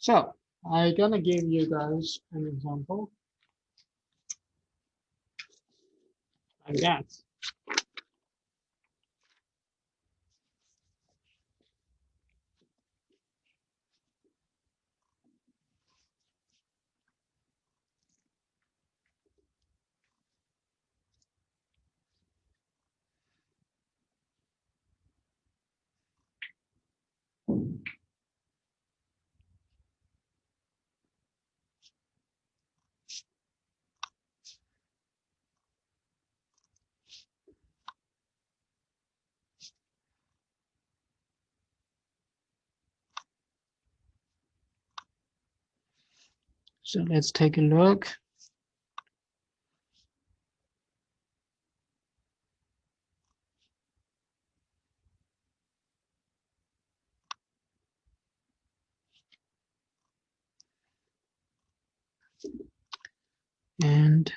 So I'm gonna give you guys an example like that. So let's take a look. And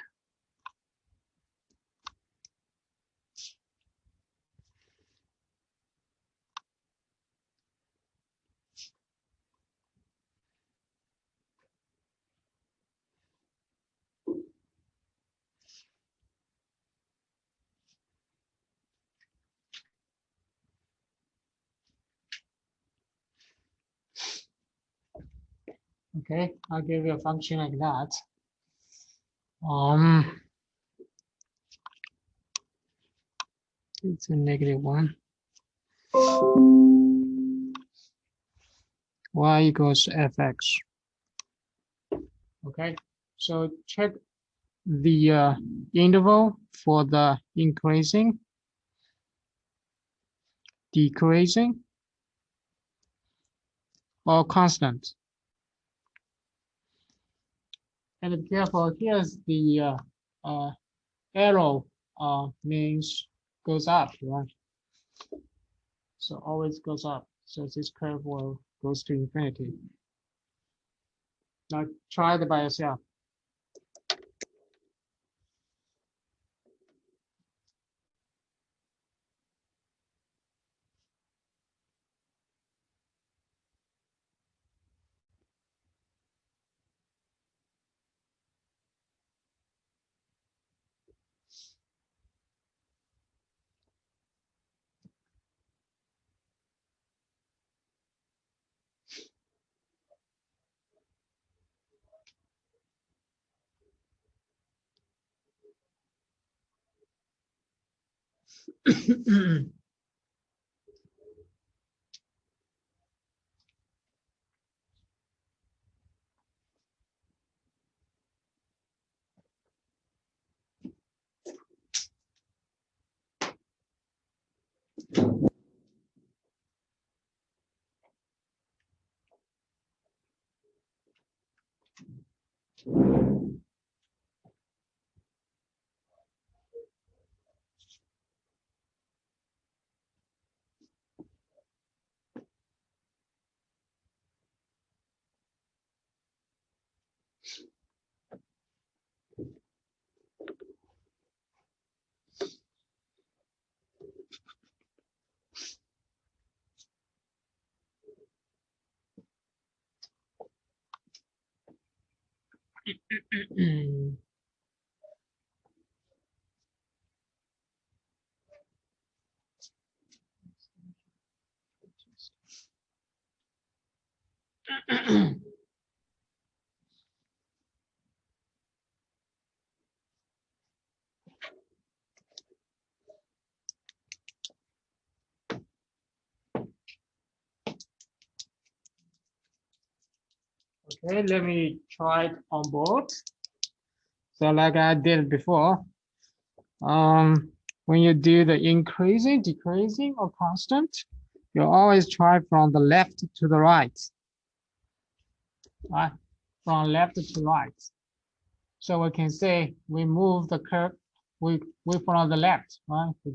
okay, I'll give you a function like that. It's a -1. Y equals fx. Okay, so check the interval for the increasing, decreasing, or constant. And be careful, here's the arrow means goes up, right? So always goes up. So this curve will goes to infinity. Now try it by yourself. Okay, let me try it on board. So like I did before, when you do the increasing, decreasing, or constant, you always try from the left to the right, right? From left to right. So we can say we move the curve, we from the left, right? We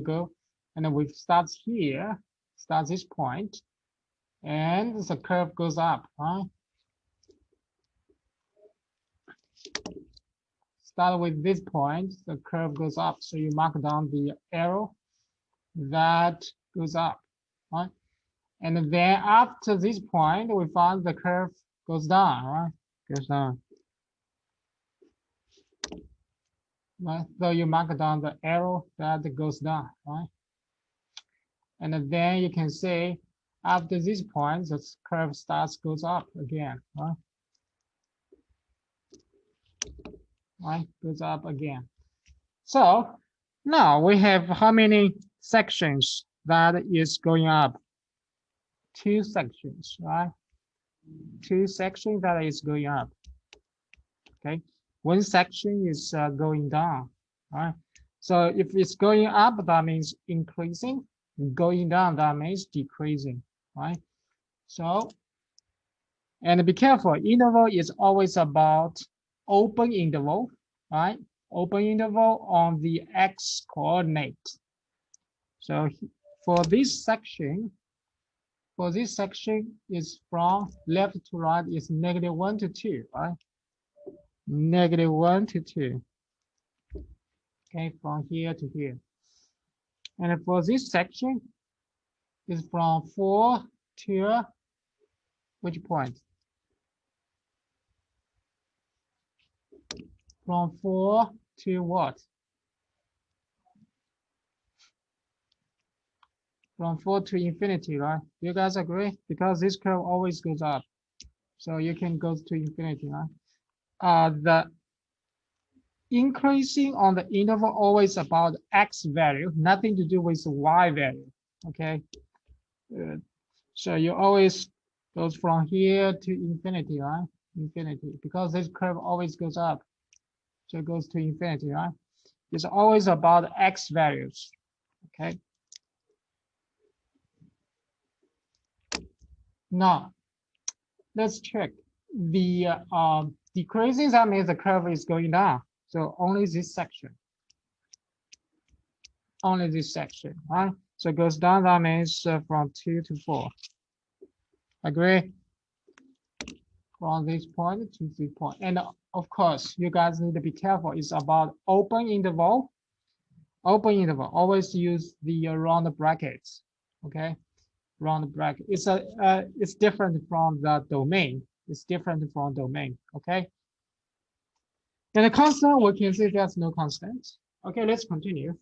go, and then we start here, start this point, and the curve goes up, right? Start with this point, the curve goes up. So you mark down the arrow that goes up, right? And then after this point, we found the curve goes down, right? Goes down. Right? So you mark down the arrow that goes down, right? And then you can say after this point, the curve goes up again, right? Right, goes up again. So now we have how many sections that is going up? Two sections, right? Two sections that is going up. Okay, one section is going down, right? So if it's going up, that means increasing. Going down, that means decreasing, right? So, and be careful, interval is always about open interval, right? Open interval on the x coordinate. So for this section is from left to right is -1 to 2, right? -1 to 2. Okay, from here to here. And for this section is from 4 to which point? From 4 to what? From 4 to infinity, right? You guys agree? Because this curve always goes up. So you can go to infinity, right? The increasing on the interval always about x value, nothing to do with y value, okay? So you always goes from here to infinity, right? Infinity, because this curve always goes up. So it goes to infinity, right? It's always about x values, okay? Now, let's check. The decreasing, that means the curve is going down. So only this section. Only this section, right? So it goes down, that means from 2 to 4. Agree? From this point to this point. And of course, you guys need to be careful. It's about open interval. Open interval. Always use the round brackets. Okay, round bracket. It's different from the domain. It's different from domain. Okay. And the constant, we can say there's no constant. Okay, let's continue.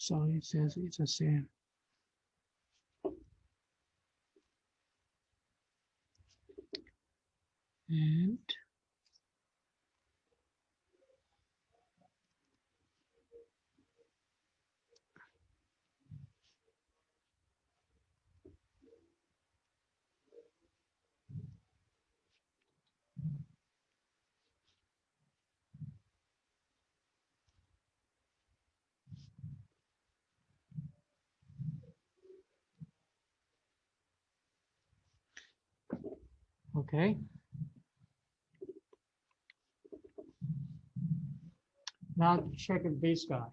Sorry, it says it's the same. And okay. Now check this guy.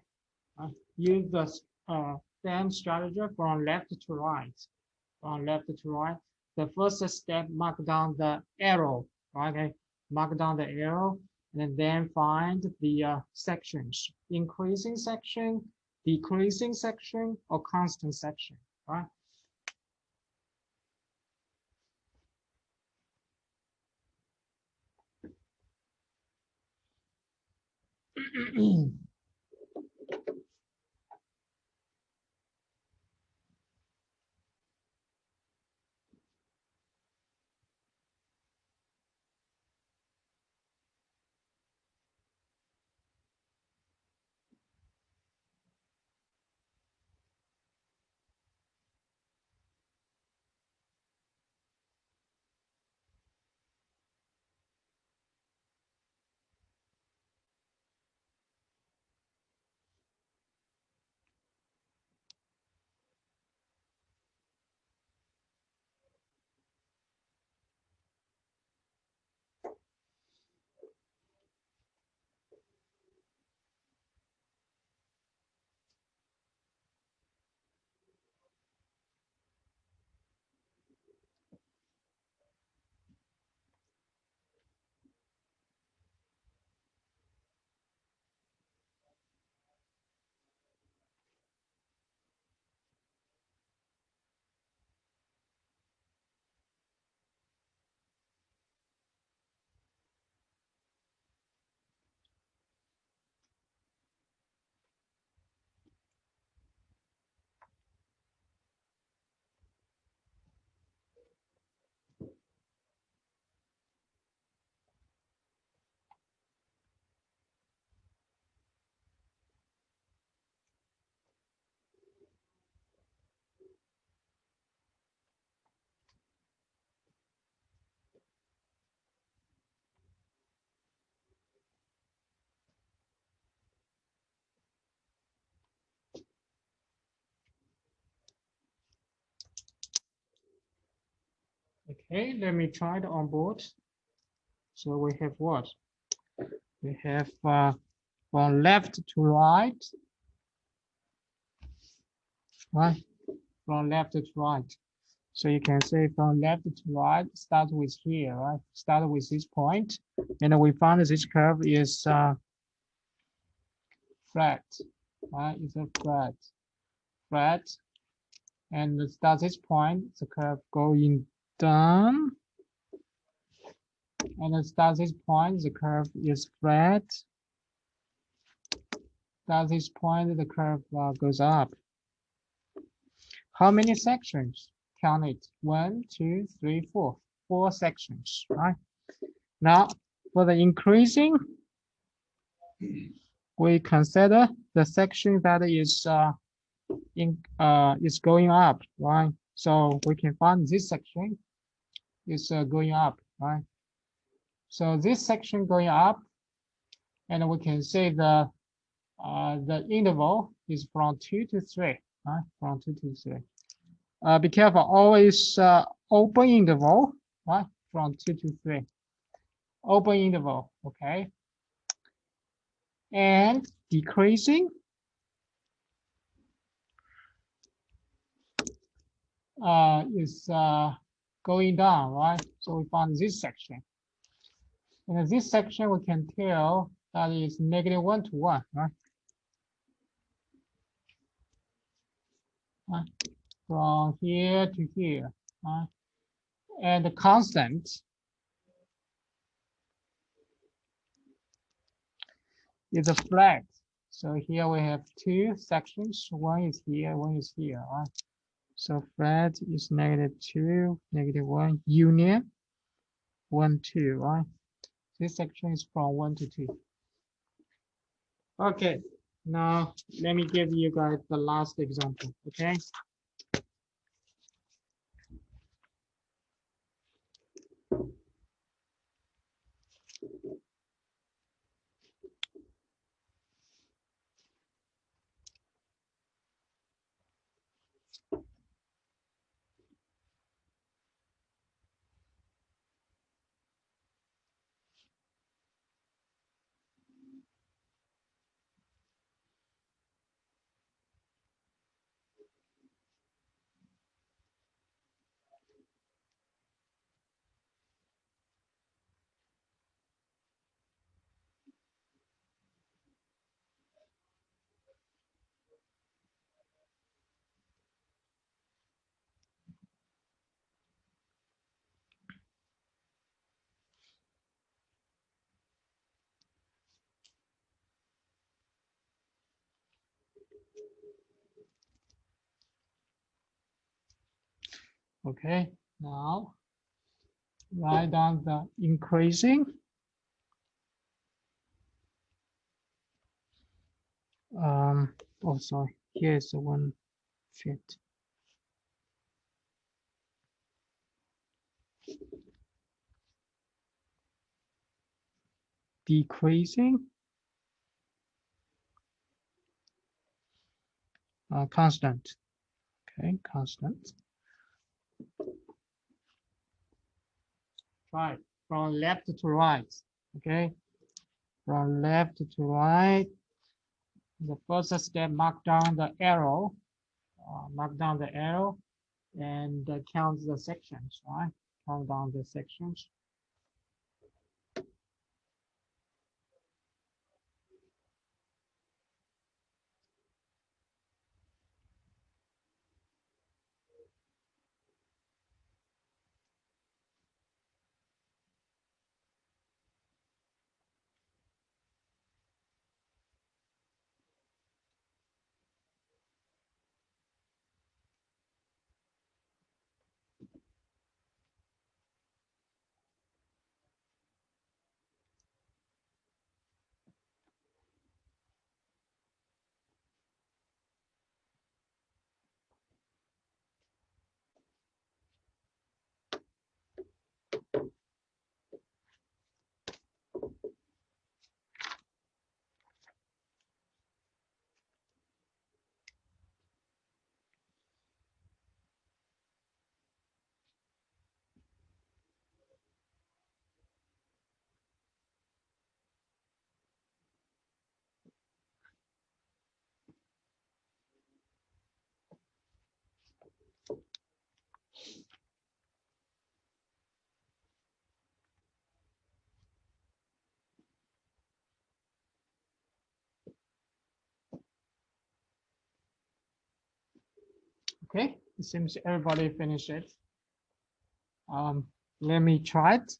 Use the same strategy from left to right. From left to right. The first step, mark down the arrow. Okay, mark down the arrow, and then find the sections: increasing section, decreasing section, or constant section. Right. Okay, let me try the onboard. So we have what? We have from left to right, right? From left to right. So you can say from left to right, start with here, right? Start with this point, and we found this curve is flat, right? It's a flat, and start this point, the curve going down, and start this point, the curve is flat. Start this point, the curve goes up. How many sections? Count it. 1, 2, 3, 4. 4 sections, right? Now, for the increasing, we consider the section that is going up, right? So we can find this section is going up, right? So this section going up, and we can say the interval is from 2 to 3, right? From 2 to 3. Be careful, always open interval, right? From 2 to 3. Open interval, okay? And decreasing is going down, right? So we found this section. And in this section, we can tell that is -1 to 1, right? From here to here, right? And the constant is a flat. So here we have 2 sections. One is here, one is here, right? So flat is -2, -1, union 1, 2, right? This section is from 1 to 2. Okay, now let me give you guys the last example, okay? Okay, now write down the increasing. Oh, sorry, here's the one fit. Decreasing, constant, okay, constant. Right, from left to right, okay? From left to right, the first step, mark down the arrow, and count the sections, right? Count down the sections. Okay, it seems everybody finished it. Let me try it.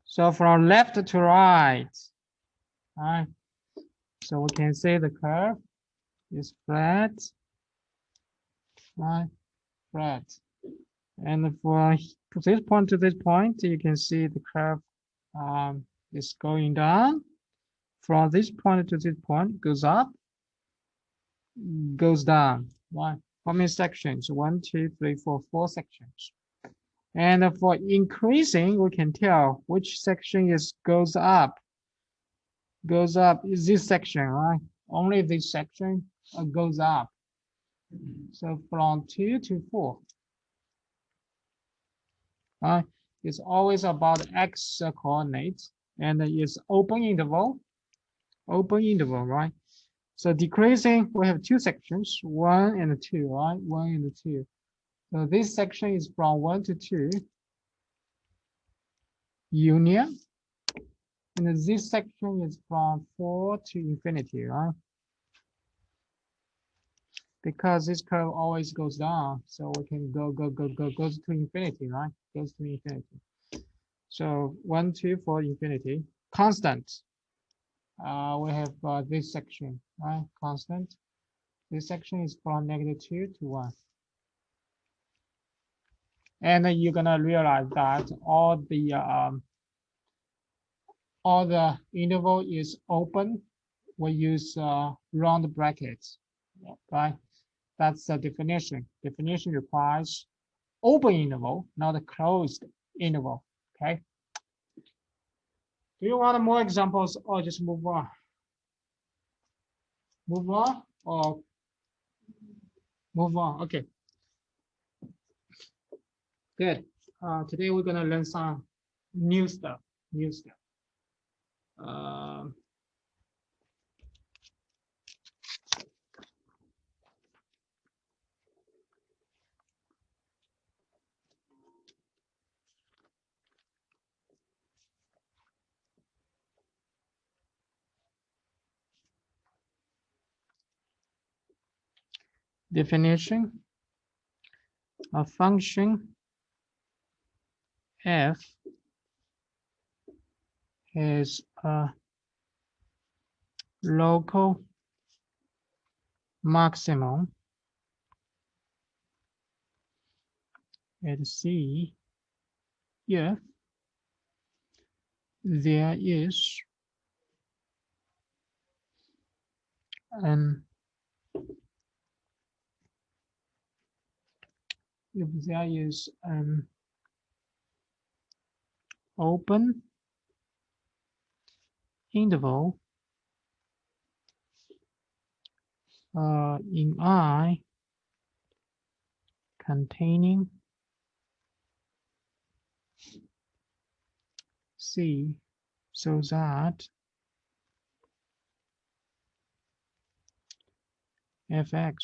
So from left to right, all right. So we can say the curve is flat, right? Flat. And for this point to this point, you can see the curve is going down. From this point to this point, goes up, goes down. Right? How many sections? 1, 2, 3, 4, 4 sections. And for increasing, we can tell which section is goes up. Goes up is this section, right? Only this section goes up. So from 2 to 4. Right? It's always about x coordinates, and it's open interval, right? So decreasing, we have two sections, 1 and 2, right? 1 and 2. So this section is from 1 to 2, union. And this section is from 4 to infinity, right? Because this curve always goes down, so we can goes to infinity, right? Goes to infinity. So 1, 2 for infinity. Constant. We have this section, right? Constant. This section is from -2 to 1. And you're gonna realize that all the interval is open. We use round brackets, right? That's the definition. Definition requires open interval, not a closed interval. Okay. Do you want more examples or just move on? Move on or move on? Okay. Good. Today we're gonna learn some new stuff. New stuff. Definition. A function f is a local maximum at C if there is an open interval in I containing C so that fx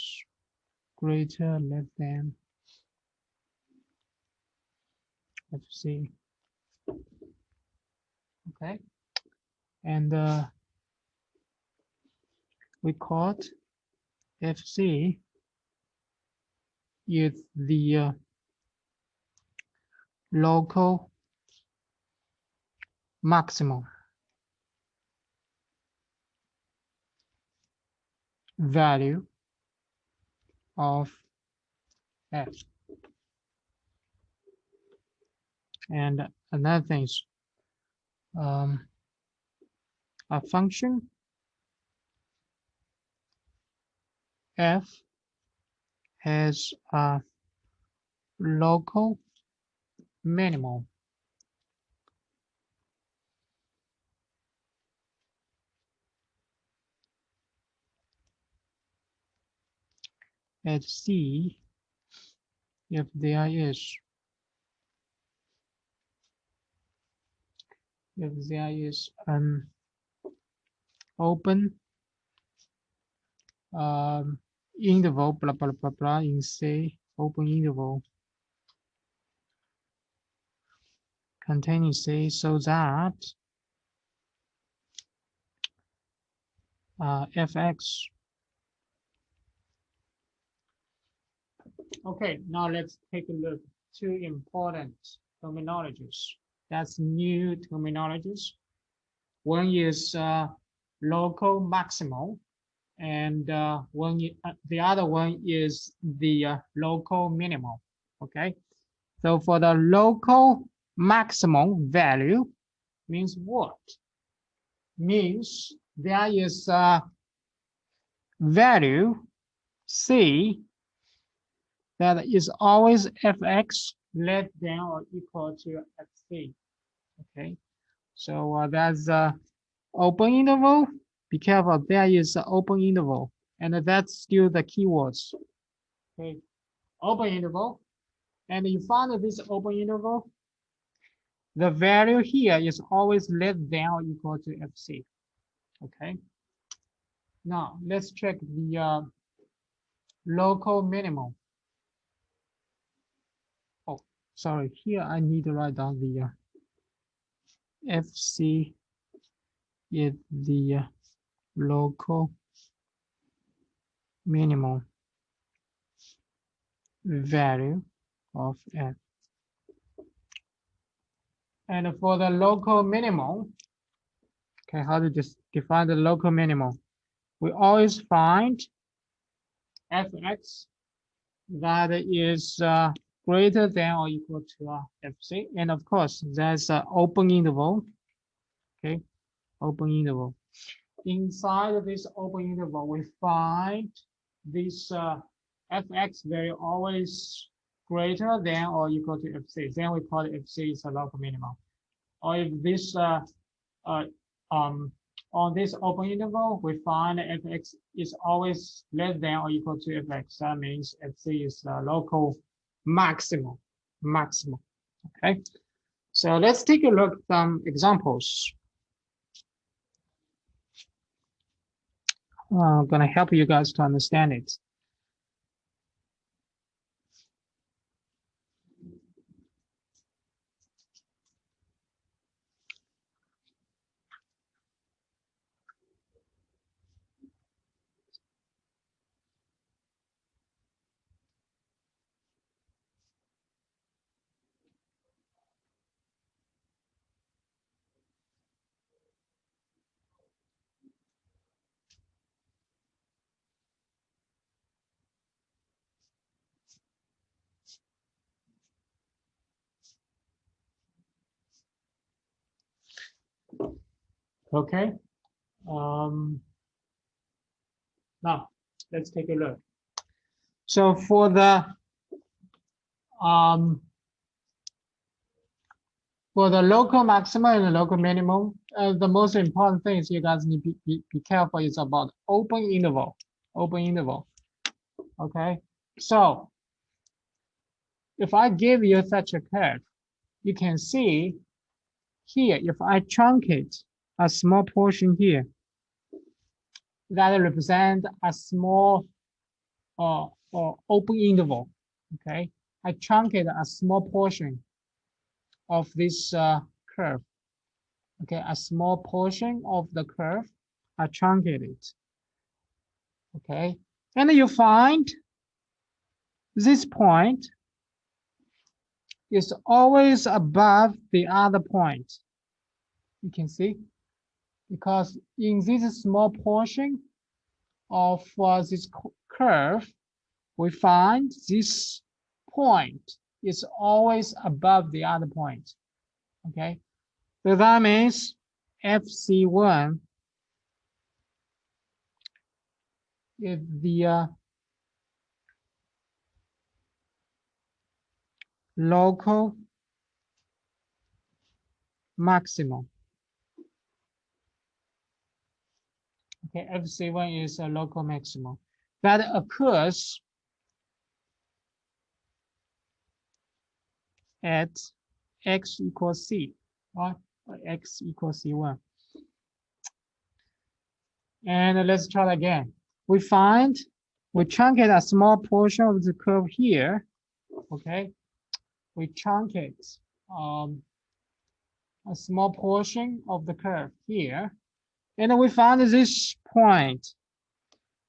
greater or less than fc. Okay, and we called fc is the local maximum value of f. And another thing is a function f has a local minimum at C if there is an open interval blah blah blah blah in C, open interval containing C so that fx Okay, now let's take a look. Two important terminologies. That's new terminologies. One is local maximal, and the other one is the local minimum. Okay, so for the local maximum value means what? Means there is a value c that is always fx less than or equal to fc. Okay, so that's open interval. Be careful, there is an open interval, and that's still the keywords. Okay, open interval, and you find this open interval, the value here is always less than or equal to fc. Okay, now let's check the local minimum. Oh, sorry, here I need to write down the fc is the local minimum value of f. And for the local minimum, okay, how to just define the local minimum? We always find fx that is greater than or equal to fc. And of course, there's an open interval, okay, open interval. Inside of this open interval, we find this fx value always greater than or equal to fc. Then we call it fc is a local minimum. Or if this uh, on this open interval, we find fx is always less than or equal to fx. That means fc is the local maximum. Okay. So let's take a look at some examples. I'm gonna help you guys to understand it. Okay. Now let's take a look. So for the local maximum and the local minimum, the most important thing is you guys need to be careful is about open interval. Open interval. Okay. So if I give you such a curve, you can see here, if I truncate a small portion here, that represents a small or open interval. Okay. I truncate a small portion of this curve. Okay, a small portion of the curve, I truncate it. Okay, and you find this point is always above the other point. You can see, because in this small portion of this curve, we find this point is always above the other point. Okay, so that means FC1 is the local maximum. Okay, FC1 is a local maximum that occurs at x equals c, right? Or x equals c1. And let's try again. We truncate a small portion of the curve here. Okay, we truncate a small portion of the curve here, and we find this point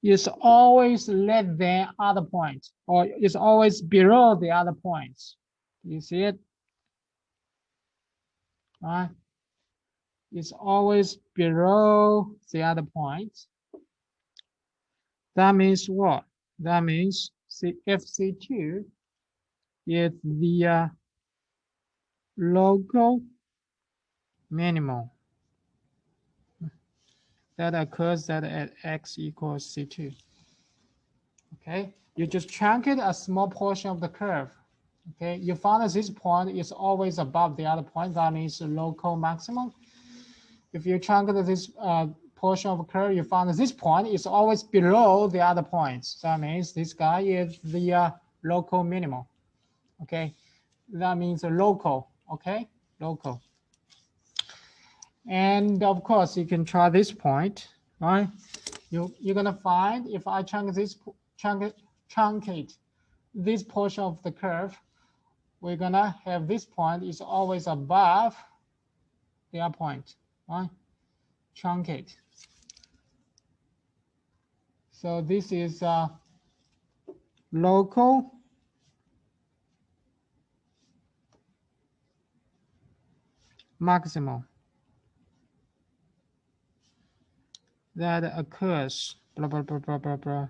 is always less than other points, or is always below the other points. You see it? Right? It's always below the other points. That means what? That means FC2 is the local minimum that occurs at x equals C2. Okay, you just truncate a small portion of the curve. Okay, you found that this point is always above the other point. That means local maximum. If you truncate this portion of the curve, you found that this point is always below the other points. That means this guy is the local minimum. Okay, that means local. Okay, local. And of course, you can try this point, right? You're gonna find if I truncate this portion of the curve, we're gonna have this point is always above their point, right? Truncate. So this is local maximum that occurs, blah, blah, blah, blah, blah, blah.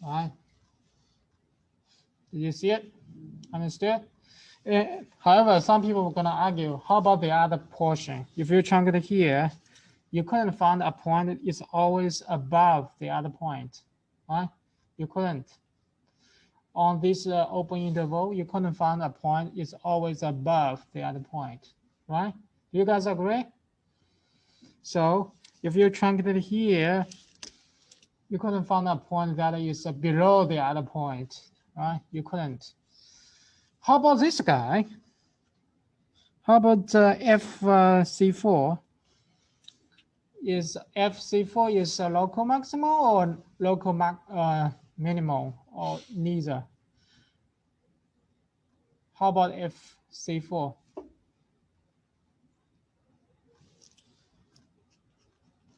Right? Did you see it? Understood? However, some people are gonna argue, how about the other portion? If you truncate here, you couldn't find a point that is always above the other point, right? You couldn't. On this open interval, you couldn't find a point is always above the other point, right? You guys agree? So if you truncate here, you couldn't find a point that is below the other point, right? You couldn't. How about this guy? How about FC4? Is FC4 is a local maximum or local minimal or neither? How about FC4?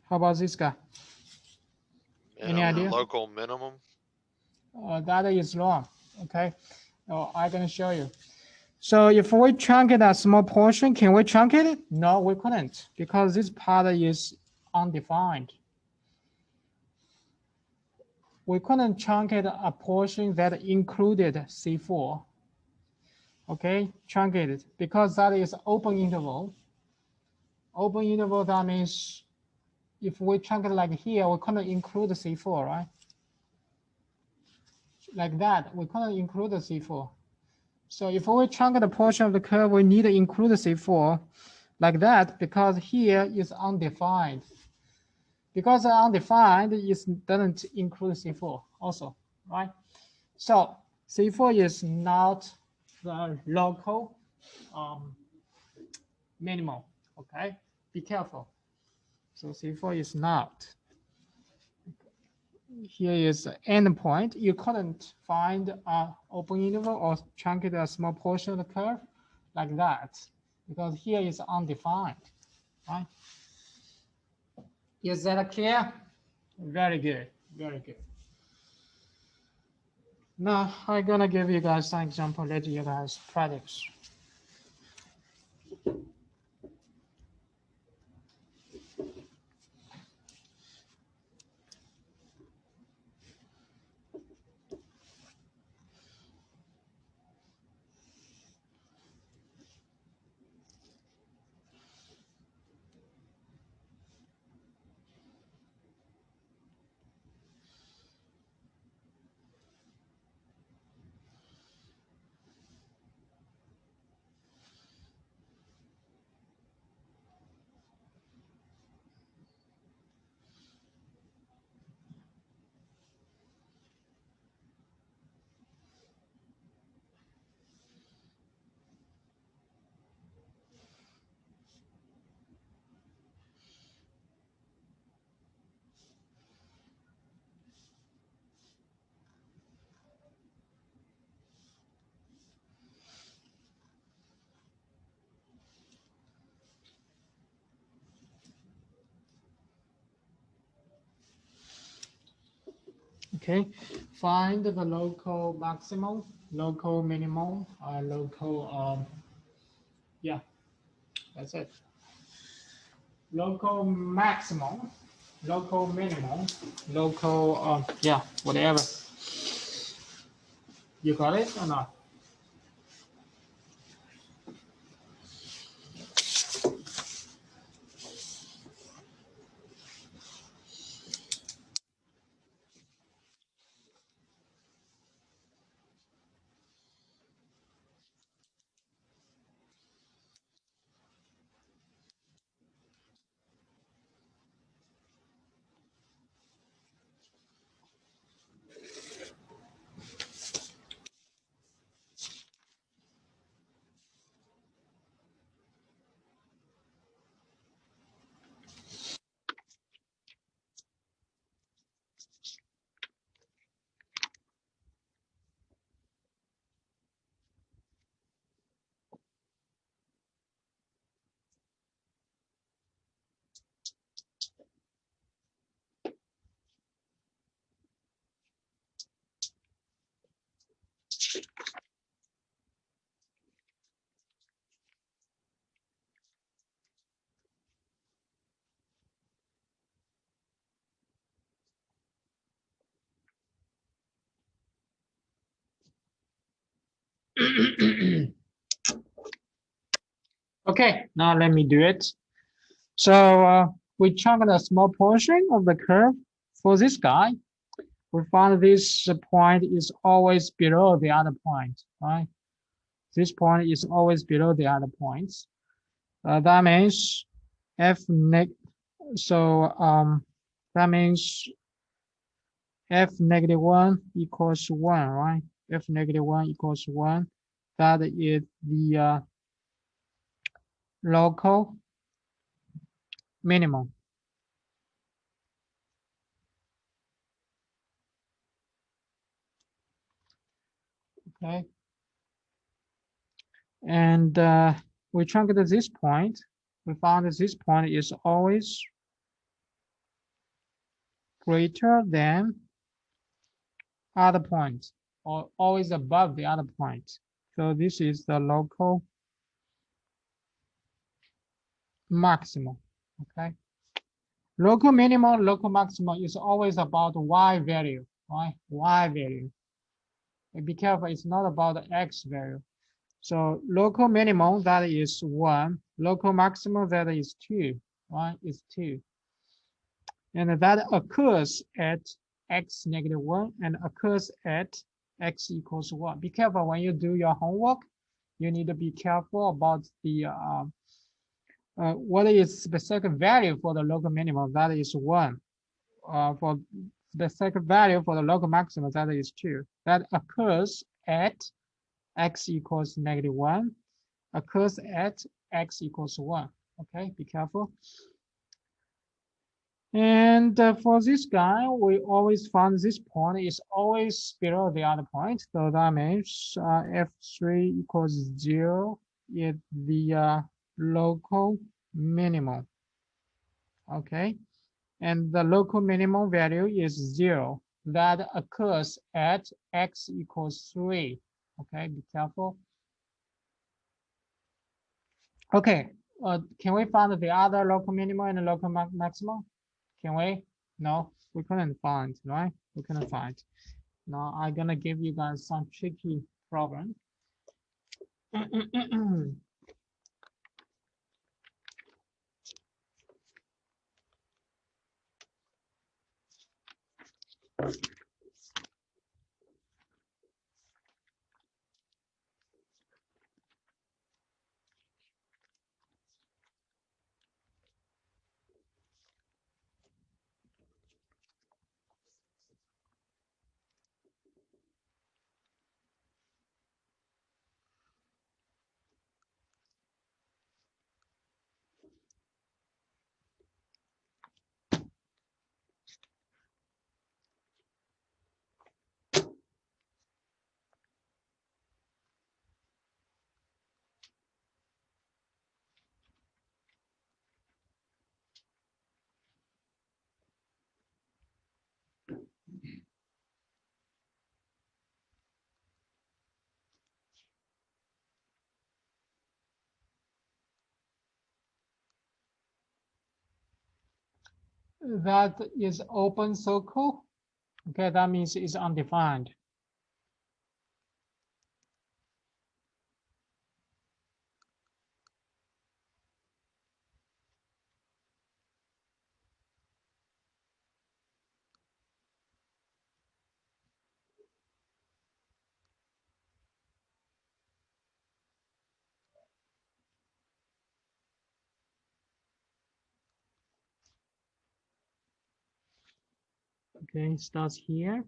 How about this guy? Any idea? Local minimum. That is wrong. Okay, I'm gonna show you. So if we truncate a small portion, can we truncate it? No, we couldn't because this part is undefined. We couldn't truncate a portion that included C4. Okay, truncated because that is open interval. Open interval, that means if we truncate like here, we couldn't include the C4, right? Like that, we couldn't include the C4. So if we truncate a portion of the curve, we need to include the C4 like that because here is undefined. Because undefined, it doesn't include C4 also, right? So C4 is not the local minimum, okay? Be careful. So C4 is not. Here is the endpoint. You couldn't find an open interval or truncate a small portion of the curve like that because here is undefined, right? Is that clear? Very good, very good. Now I'm gonna give you guys some example, let you guys practice. Okay, find the local maximum, local minimum, local, yeah, that's it. Local maximum, local minimum, local, yeah, whatever. You got it or not? Okay, now let me do it. So we chunked a small portion of the curve for this guy. We found this point is always below the other point, right? This point is always below the other points. That means f neg. So that means f -1 equals 1, right? F -1 equals 1. That is the local minimum. Okay. And we truncate this point. We found that this point is always greater than other points, or always above the other point. So this is the local maximum. Okay. Local minimum, local maximum is always about y value, right? Y value. And be careful, it's not about the x value. So local minimum, that is 1. Local maximum, that is 2, right? Is 2. And that occurs at x -1 and occurs at x equals 1. Be careful when you do your homework. You need to be careful about the what is specific value for the local minimum, that is 1. For specific value for the local maximum, that is 2. That occurs at x equals -1, occurs at x equals 1. Okay, be careful. And for this guy, we always found this point is always below the other point. So that means f3 equals 0 is the local minimum. Okay. And the local minimum value is 0. That occurs at x equals 3. Okay, be careful. Okay, can we find the other local minimum and the local maximum? Can we? No, we couldn't find, right? We couldn't find. Now I'm gonna give you guys some tricky problem. that is open circle. Okay, that means it's undefined. Okay, it starts here.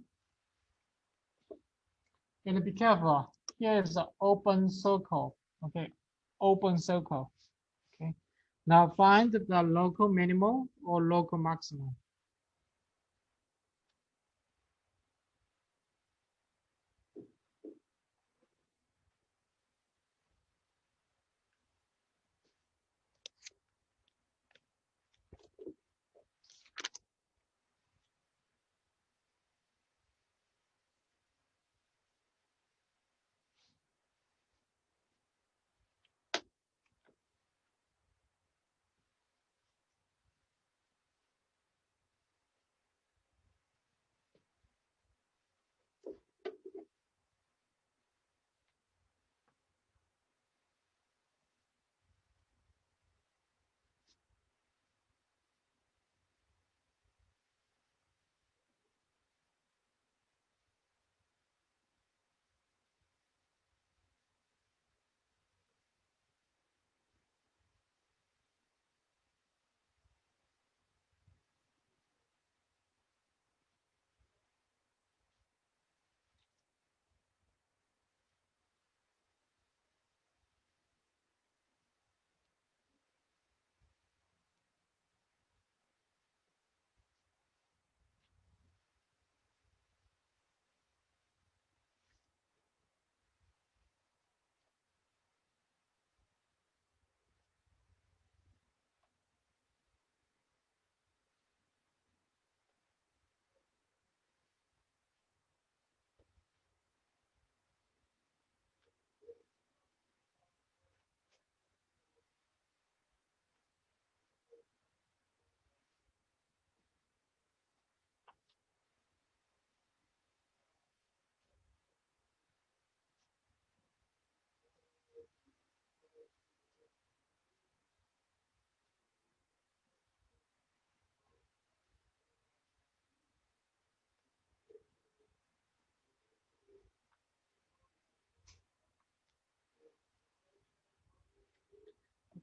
And be careful. Here is an open circle. Okay, open circle. Okay. Now find the local minimum or local maximum.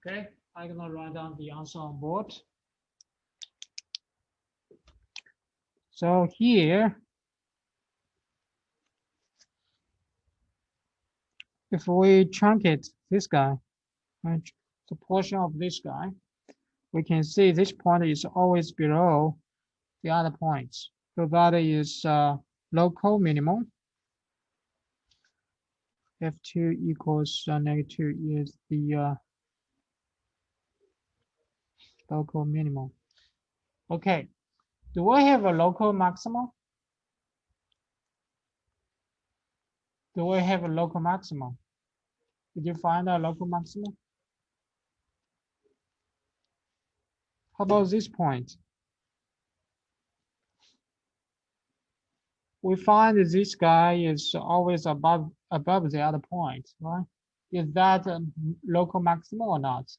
Okay, I'm gonna write down the answer on board. So here, if we truncate this guy, right, the portion of this guy, we can see this point is always below the other points. So that is local minimum. F2 equals -2 is the local minimum. Okay, do we have a local maximum? Do we have a local maximum? Did you find a local maximum? How about this point? We find that this guy is always above the other point, right? Is that a local maximum or not?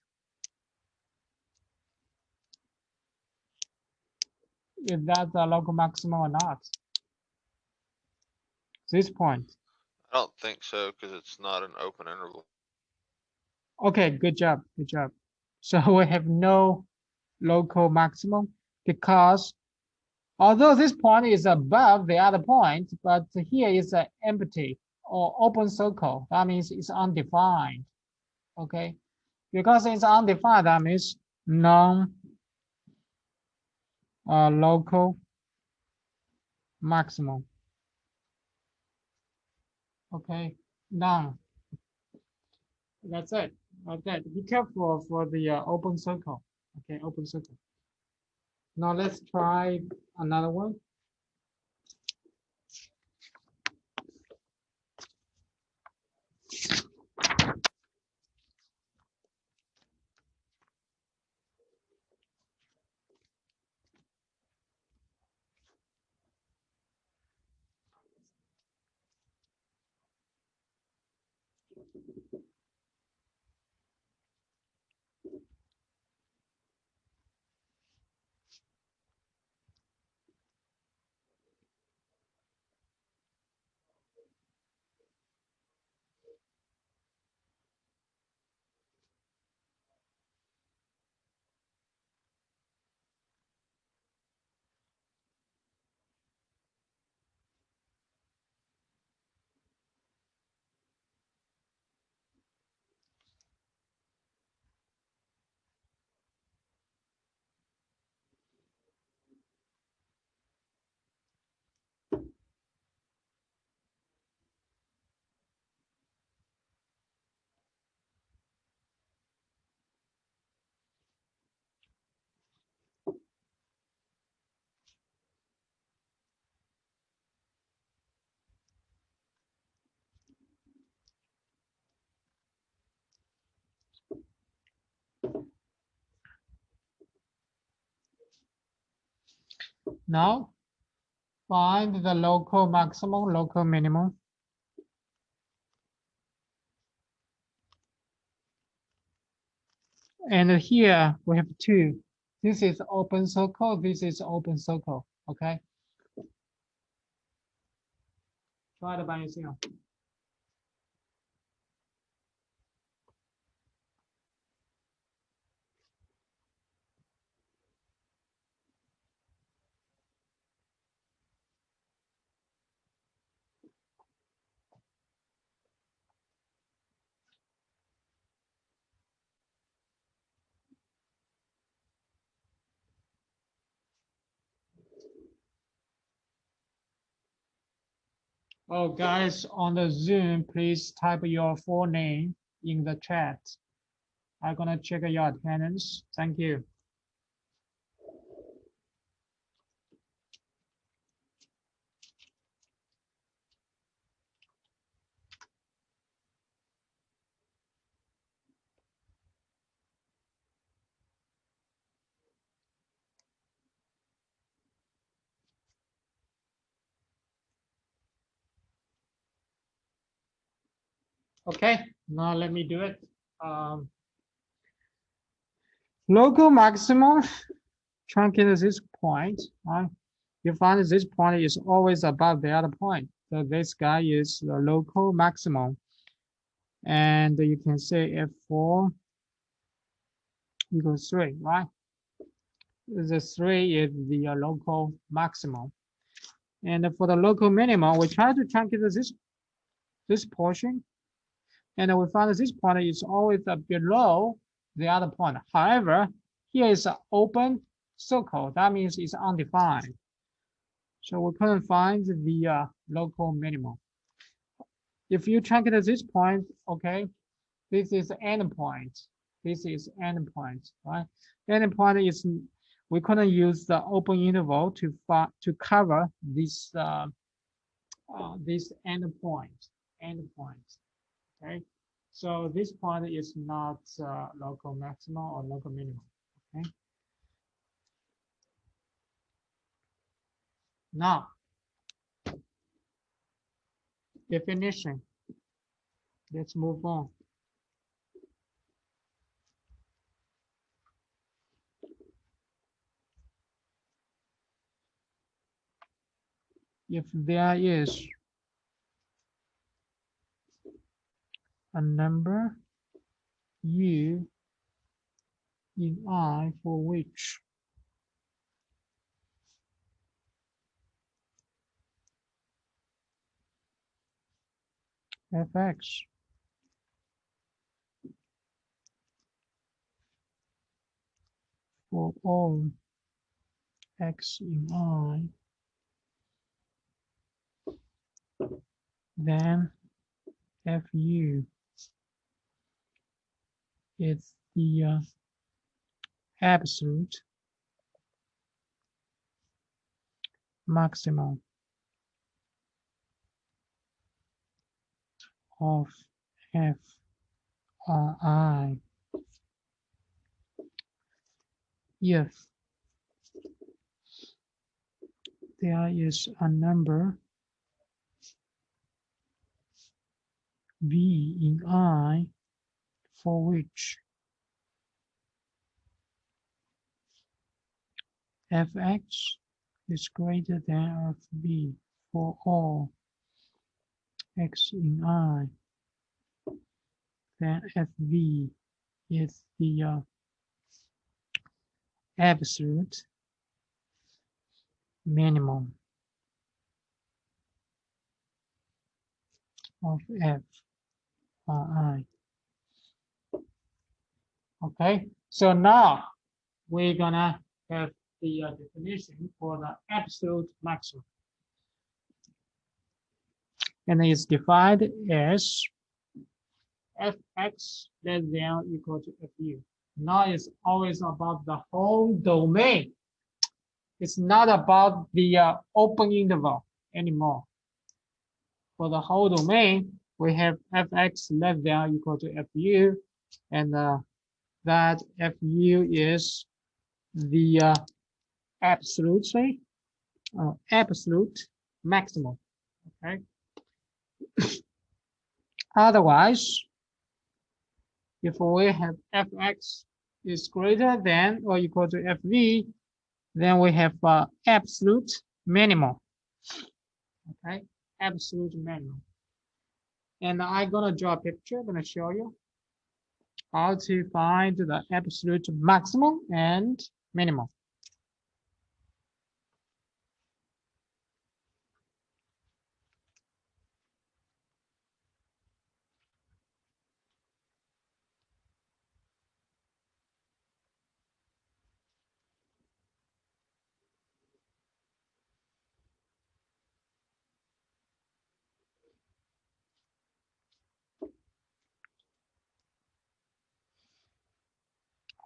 Is that a local maximum or not? This point. I don't think so because it's not an open interval. Okay, good job, good job. So we have no local maximum because although this point is above the other point, but here is an empty or open circle. That means it's undefined. Okay, because it's undefined, that means non-local maximum. Okay, none. That's it. Okay, be careful for the open circle. Okay, open circle. Now let's try another one. Now find the local maximum, local minimum. And here we have two. This is open circle, this is open circle, okay? Try it by yourself. Oh, guys, on the Zoom, please type your full name in the chat. I'm gonna check your attendance. Thank you. Okay, now let me do it. Local maximum truncated this point, right? You find this point is always above the other point. So this guy is the local maximum. And you can say F4 equals 3, right? The 3 is the local maximum. And for the local minimum, we try to truncate this portion. And we found this point is always below the other point. However, here is an open circle. That means it's undefined. So we couldn't find the local minimum. If you truncate this point, okay, this is endpoint. This is endpoint, right? Endpoint is we couldn't use the open interval to cover this this endpoint. Okay. So this point is not local maximum or local minimum. Okay. Now, definition. Let's move on. If there is a number u in I for which fx for all x in I, then fu is the absolute maximum of f on I if there is a number v in I for which fx is greater than fv for all x in I, then fv is the absolute minimum of f on I. Okay, so now we're gonna have the definition for the absolute maximum. And it's defined as fx less than or equal to fu. Now it's always about the whole domain. It's not about the open interval anymore. For the whole domain, we have fx less than or equal to fu, and that fu is the absolute maximum. Okay. Otherwise, if we have fx is greater than or equal to fv, then we have absolute minimum. Okay, absolute minimum. And I'm gonna draw a picture. I'm gonna show you how to find the absolute maximum and minimum.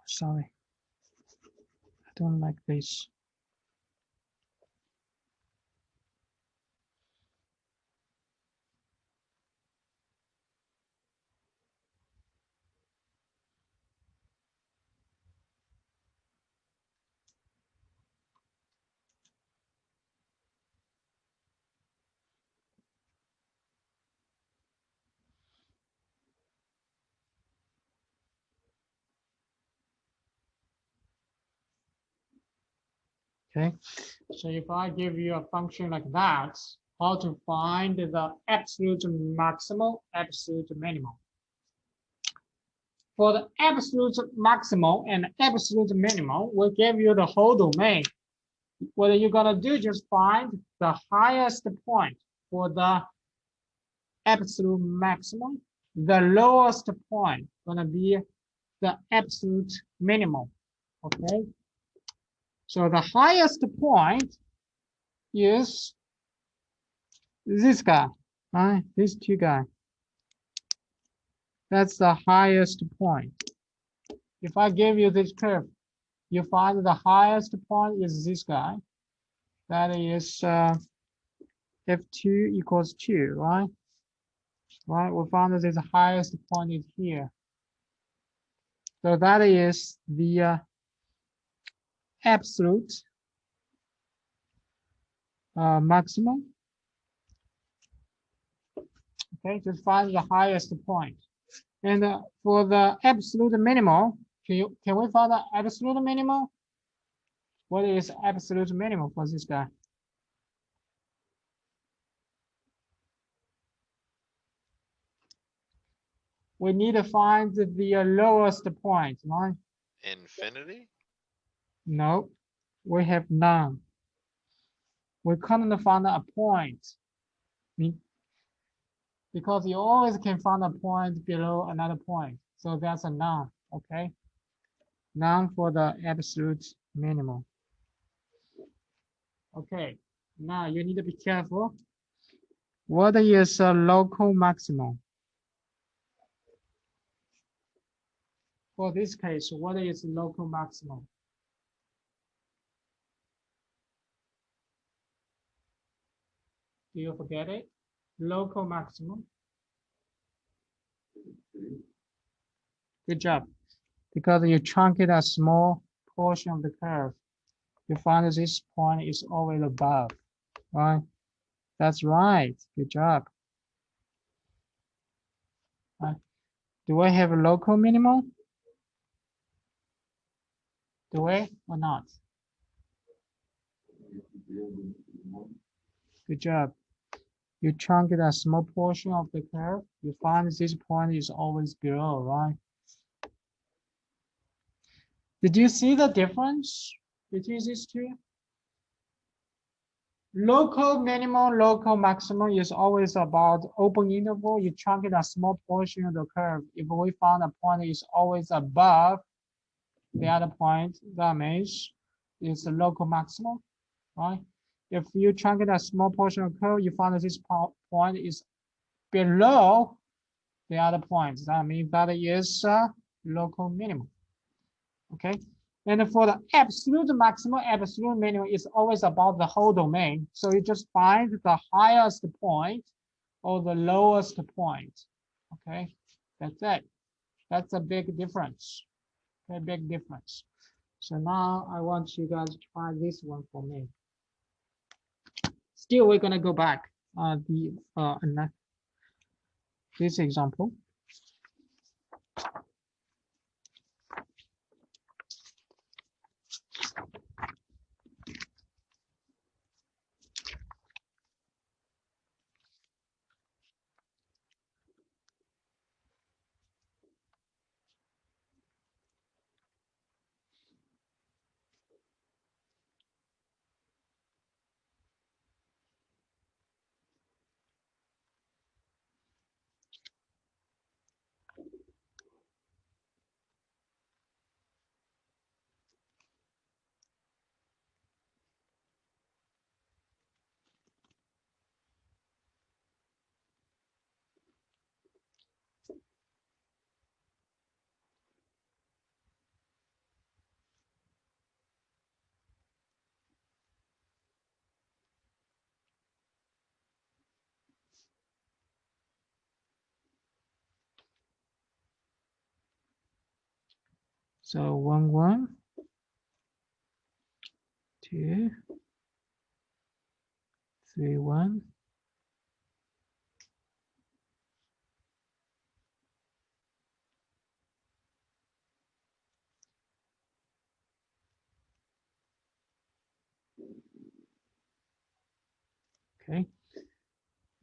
Sorry, I don't like this. Okay, so if I give you a function like that, how to find the absolute maximum, absolute minimum. For the absolute maximum and absolute minimum, we give you the whole domain. What you're gonna do, just find the highest point for the absolute maximum. The lowest point gonna be the absolute minimum. Okay. So the highest point is this guy, right? These two guys. That's the highest point. If I give you this curve, you find the highest point is this guy. That is f2 equals 2, right? Right, we found that the highest point is here. So that is the absolute maximum. Okay, just find the highest point. And for the absolute minimum, can we find the absolute minimum? What is absolute minimum for this guy? We need to find the lowest point, right? Infinity? No, we have none. We couldn't find a point because you always can find a point below another point. So that's a none, okay? None for the absolute minimum. Okay, now you need to be careful. What is a local maximum? For this case, what is local maximum? Do you forget it? Local maximum. Good job. Because you truncate a small portion of the curve, you find that this point is always above, right? That's right. Good job. Do I have a local minimum? Do I or not? Good job. You truncate a small portion of the curve. You find this point is always below, right? Did you see the difference between these two? Local minimum, local maximum is always about open interval. You truncate a small portion of the curve. If we found a point is always above the other point, that means it's a local maximum, right? If you truncate a small portion of curve, you find that this point is below the other points. That means that is local minimum. Okay. And for the absolute maximum, absolute minimum is always about the whole domain. So you just find the highest point or the lowest point. Okay. That's it. That's a big difference. A big difference. So now I want you guys to try this one for me. Still, we're gonna go back this example. So 1, 1, 2, 3, 1. Okay.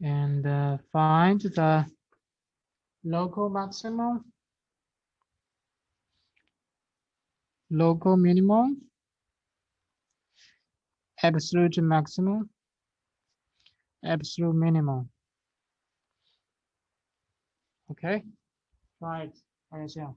And find the local maximum, local minimum, absolute maximum, absolute minimum. Okay. Right. Yeah.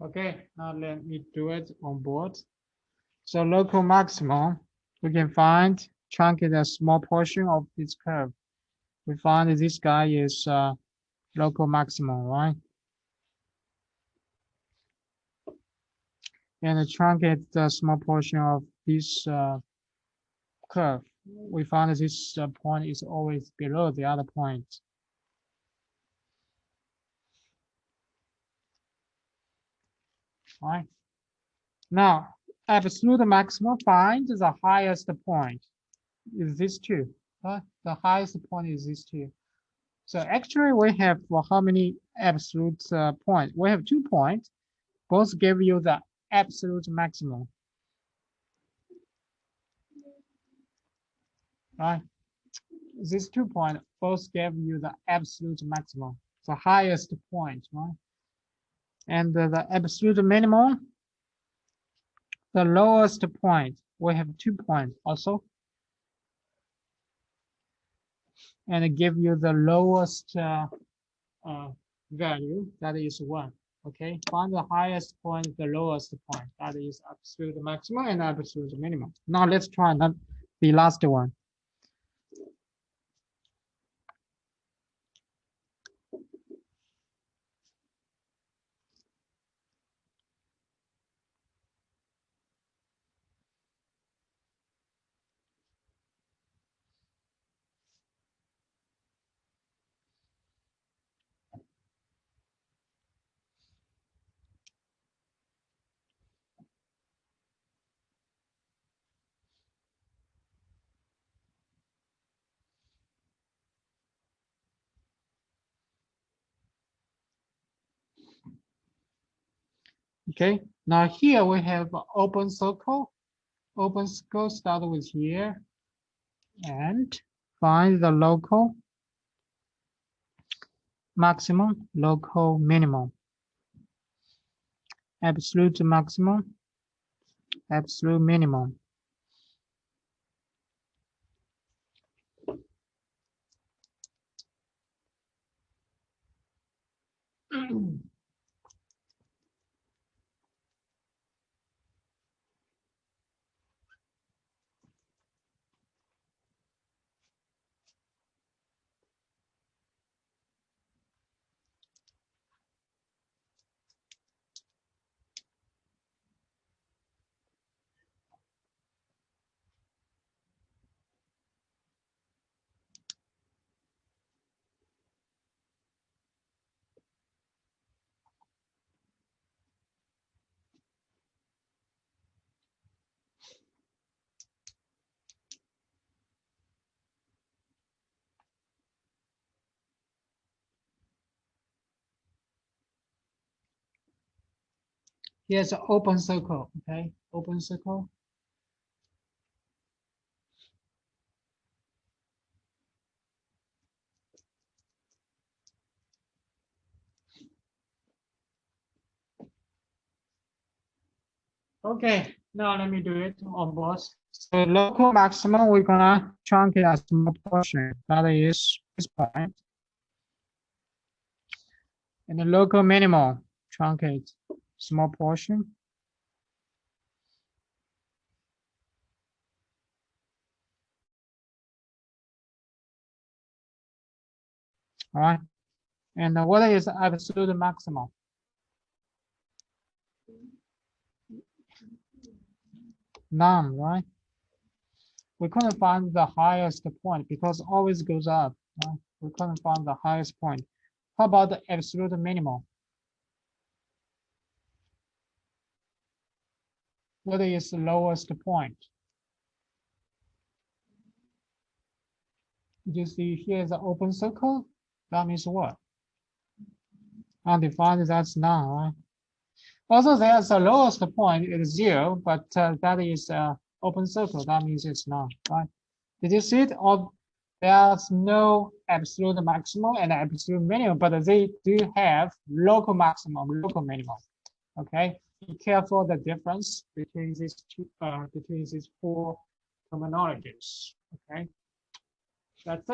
Okay, now let me do it on board. So local maximum, we can find truncate a small portion of this curve. We find that this guy is local maximum, right? and truncate the small portion of this curve. We found that this point is always below the other point. All right. Now, absolute maximum, find the highest point. Is this two? The highest point is this two. So actually, we have how many absolute points? We have 2 points. Both give you the absolute maximum. Right? These 2 points both give you the absolute maximum, the highest point, right? And the absolute minimum, the lowest point. We have 2 points also. And it give you the lowest value, that is 1. Okay, find the highest point, the lowest point, that is absolute maximum and absolute minimum. Now let's try the last one. Okay, now here we have open circle. Open circle start with here and find the local maximum, local minimum, absolute maximum, absolute minimum. Here's an open circle, okay? Open circle. Okay, now let me do it on both. So local maximum, we're gonna truncate a small portion, that is this point. And the local minimum, truncate small portion. All right, and what is absolute maximum? None, right? We couldn't find the highest point because it always goes up. Right? We couldn't find the highest point. How about the absolute minimum? What is the lowest point? You see here is the open circle. That means what? Undefined, that's none, right? Also, there's the lowest point is 0, but that is open circle. That means it's none, right? Did you see it? Or there's no absolute maximum and absolute minimum, but they do have local maximum, local minimum. Okay, be careful the difference between these two, between these 4 terminologies. Okay, that's it.